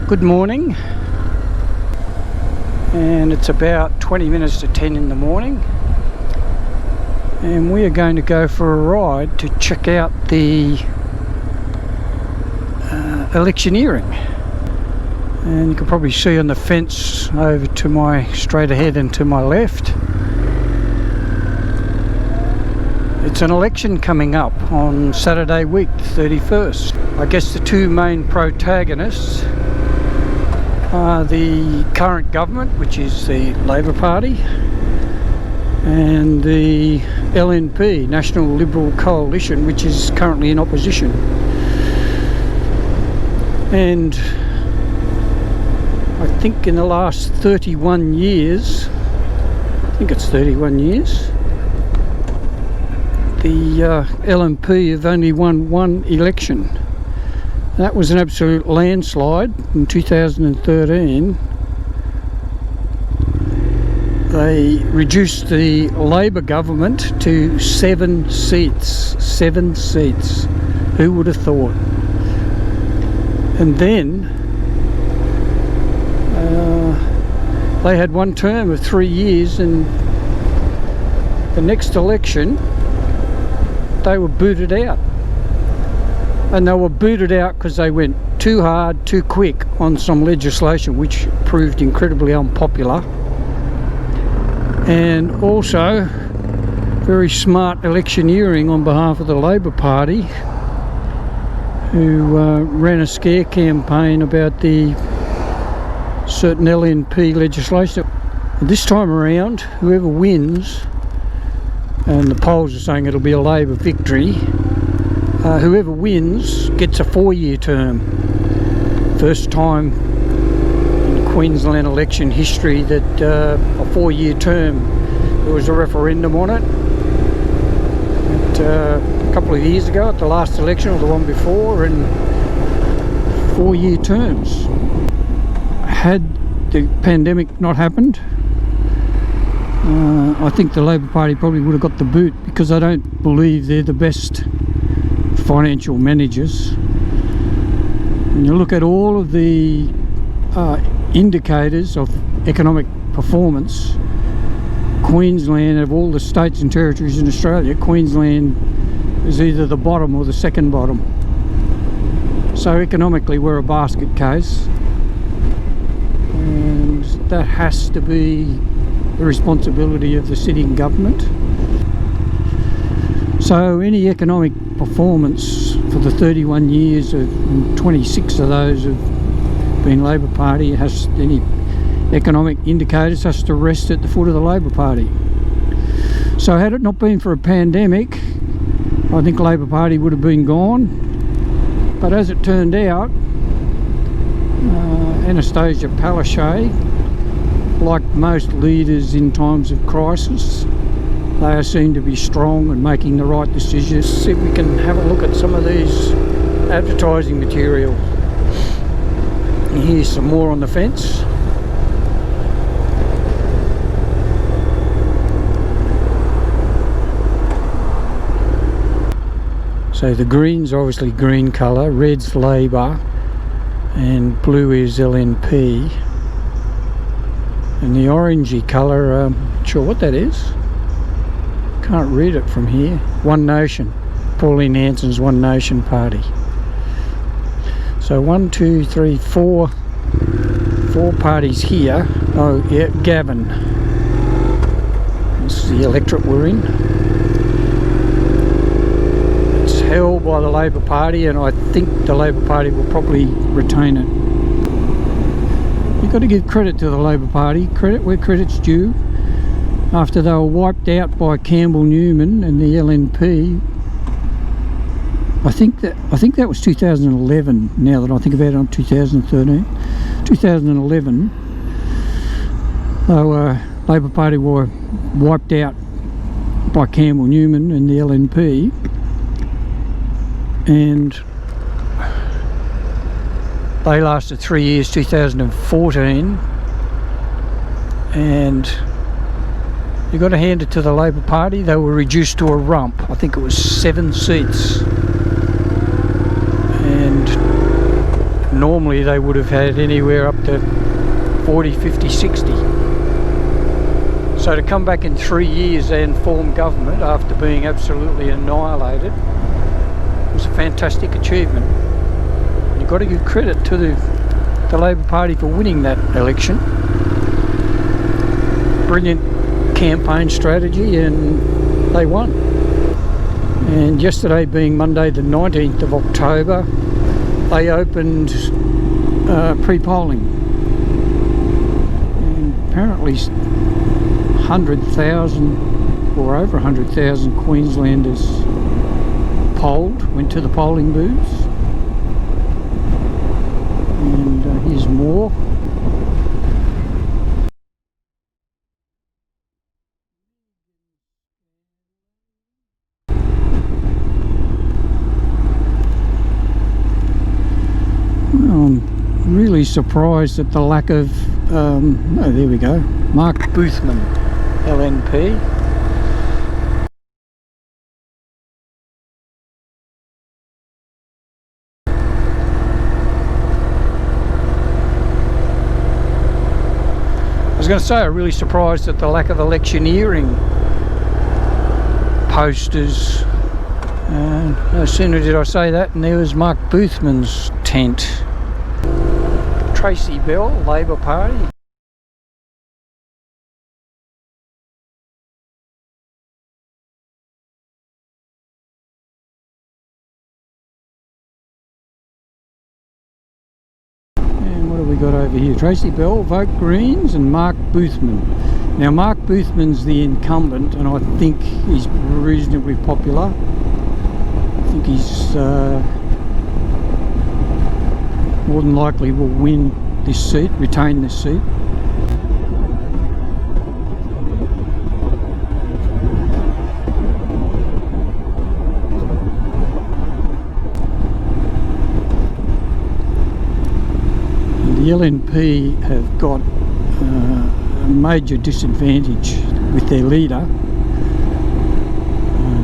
Good morning, and it's about 20 minutes to 10 in the morning, and we are going to go for a ride to check out the electioneering. And you can probably see on the fence over to my straight ahead and to my left, it's an election coming up on Saturday week, the 31st. I guess the two main protagonists are the current government, which is the Labor Party, and the LNP, National Liberal Coalition, which is currently in opposition. And I think in the last 31 years, the LNP have only won one election. That was an absolute landslide in 2013. They reduced the Labor government to 7 seats. 7 seats. Who would have thought? And then they had one term of 3 years, and the next election they were booted out. And they were booted out because they went too hard, too quick on some legislation which proved incredibly unpopular. And also very smart electioneering on behalf of the Labor Party, who ran a scare campaign about the certain LNP legislation. This time around, whoever wins, and the polls are saying it'll be a Labor victory, whoever wins gets a 4-year term. First time in Queensland election history that a 4-year term. There was a referendum on it a couple of years ago at the last election, or the one before, and 4-year terms. Had the pandemic not happened, I think the Labor Party probably would have got the boot, because I don't believe they're the best financial managers. And you look at all of the indicators of economic performance, Queensland, of all the states and territories in Australia, Queensland is either the bottom or the second bottom. So economically we're a basket case, and that has to be the responsibility of the sitting government. So any economic performance for the 31 years of 26 of those have been Labor Party, any economic indicators has to rest at the foot of the Labor Party. So had it not been for a pandemic, I think Labor Party would have been gone. But as it turned out, Anastasia Palaszczuk, like most leaders in times of crisis, they seem to be strong and making the right decisions. See if we can have a look at some of these advertising material. And here's some more on the fence. So the green's obviously green colour, red's Labor, and blue is LNP. And the orangey colour, not sure what that is. Can't read it from here. One Nation. Pauline Hanson's One Nation Party. So 1, 2, 3, 4 parties here. Oh yeah, Gavin. This is the electorate we're in. It's held by the Labor Party, and I think the Labor Party will probably retain it. You've got to give credit to the Labor Party, credit where credit's due. After they were wiped out by Campbell Newman and the LNP, I think that was 2011. Now that I think about it, on 2013, 2011, Labor Party were wiped out by Campbell Newman and the LNP, and they lasted 3 years, 2014, and you've got to hand it to the Labor Party. They were reduced to a rump. I think it was 7 seats. And normally they would have had anywhere up to 40, 50, 60. So to come back in 3 years and form government after being absolutely annihilated was a fantastic achievement. You've got to give credit to the Labor Party for winning that election. Brilliant campaign strategy, and they won. And yesterday being Monday the 19th of October, they opened pre-polling. And apparently 100,000 or over 100,000 Queenslanders polled, went to the polling booths. And here's more. I'm really surprised at the lack of, oh, there we go, Mark Boothman, LNP. I was going to say, I'm really surprised at the lack of electioneering posters. No sooner did I say that, and there was Mark Boothman's tent. Tracy Bell, Labor Party. And what have we got over here? Tracy Bell, Vote Greens, and Mark Boothman. Now Mark Boothman's the incumbent, and I think he's reasonably popular. I think he's more than likely will win this seat, retain this seat. And the LNP have got a major disadvantage with their leader,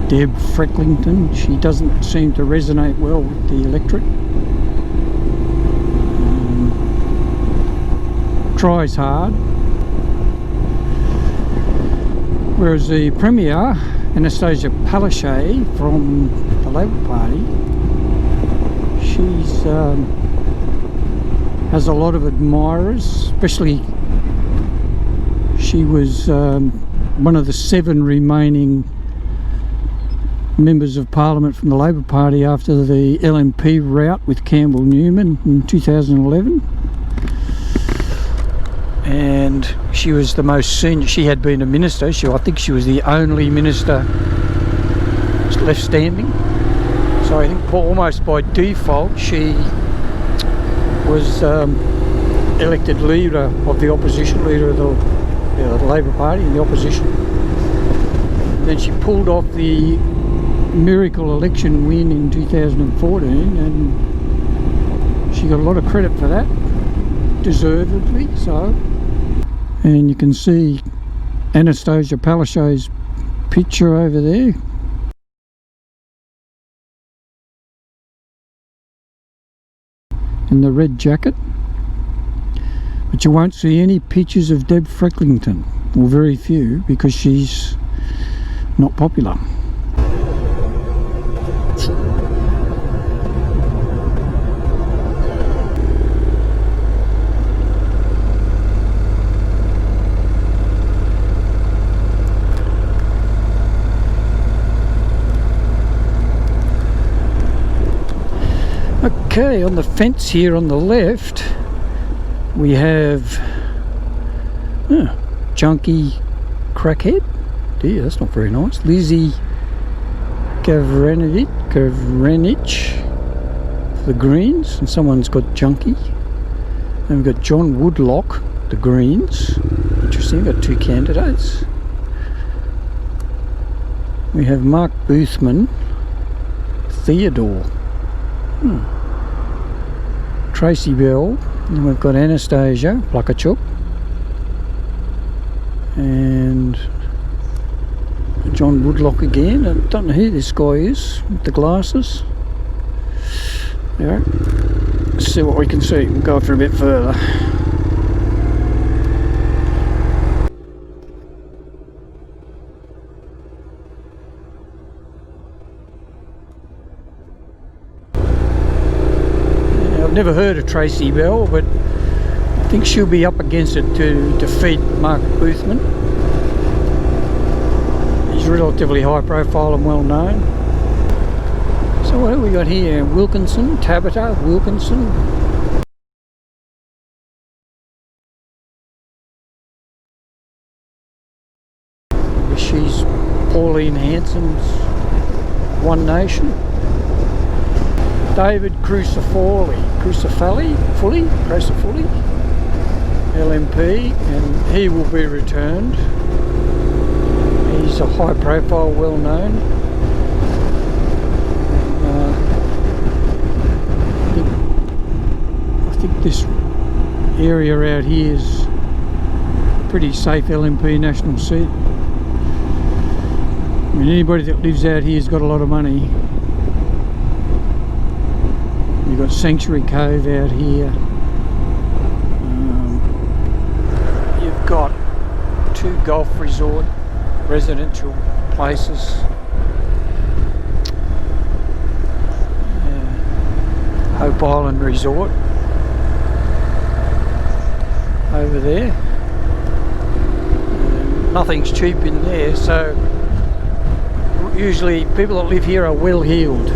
Deb Frecklington. She doesn't seem to resonate well with the electorate. Tries hard, whereas the Premier, Anastasia Palaszczuk from the Labor Party, she's has a lot of admirers. Especially, she was one of the 7 remaining members of Parliament from the Labor Party after the LNP rout with Campbell Newman in 2011. And she was the most senior. She had been a minister. I think she was the only minister left standing. So I think almost by default she was elected leader of the opposition, leader of the Labor Party in the opposition. Then she pulled off the miracle election win in 2014, and she got a lot of credit for that, deservedly so. And you can see Anastasia Palaszczuk's picture over there. In the red jacket. But you won't see any pictures of Deb Frecklington, or very few, because she's not popular. Okay, on the fence here on the left we have junkie crackhead. Dear, that's not very nice. Lizzie Gavranich for the Greens, and someone's got junkie. And we've got John Woodlock, the Greens. Interesting, we've got 2 candidates. We have Mark Boothman, Theodore. Tracy Bell, and we've got Anastasia Palaszczuk, and John Woodlock again. I don't know who this guy is with the glasses. There. Let's see what we can see. We'll go after a bit further. I've never heard of Tracy Bell, but I think she'll be up against it to defeat Mark Boothman. He's relatively high profile and well known. So what have we got here? Wilkinson, Tabitha Wilkinson. She's Pauline Hanson's One Nation. David Crucifulli, LMP, and he will be returned. He's a high profile, well known. I think this area out here is a pretty safe LMP national seat. I mean, anybody that lives out here has got a lot of money. You've got Sanctuary Cove out here. You've got 2 golf resort residential places. Hope Island Resort over there. Nothing's cheap in there, so usually people that live here are well-heeled.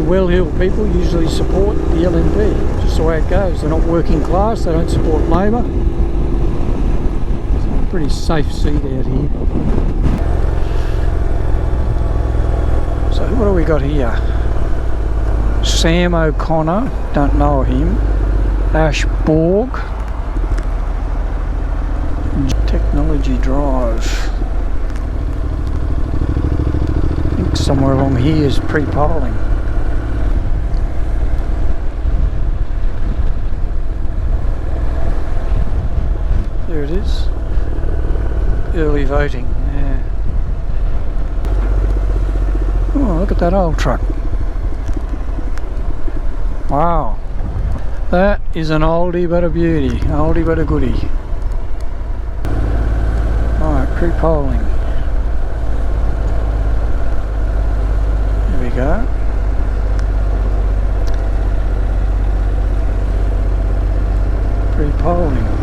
Well-heeled people usually support the LNP, just the way it goes. They're not working class, they don't support Labor. So a pretty safe seat out here. So what do we got here? Sam O'Connor, don't know him. Ash Borg. Technology Drive. I think somewhere along here is pre-polling. There it is. Early voting, yeah. Oh, look at that old truck. Wow. That is an oldie but a beauty. Oldie but a goodie. Alright, pre-polling. There we go. Pre-polling.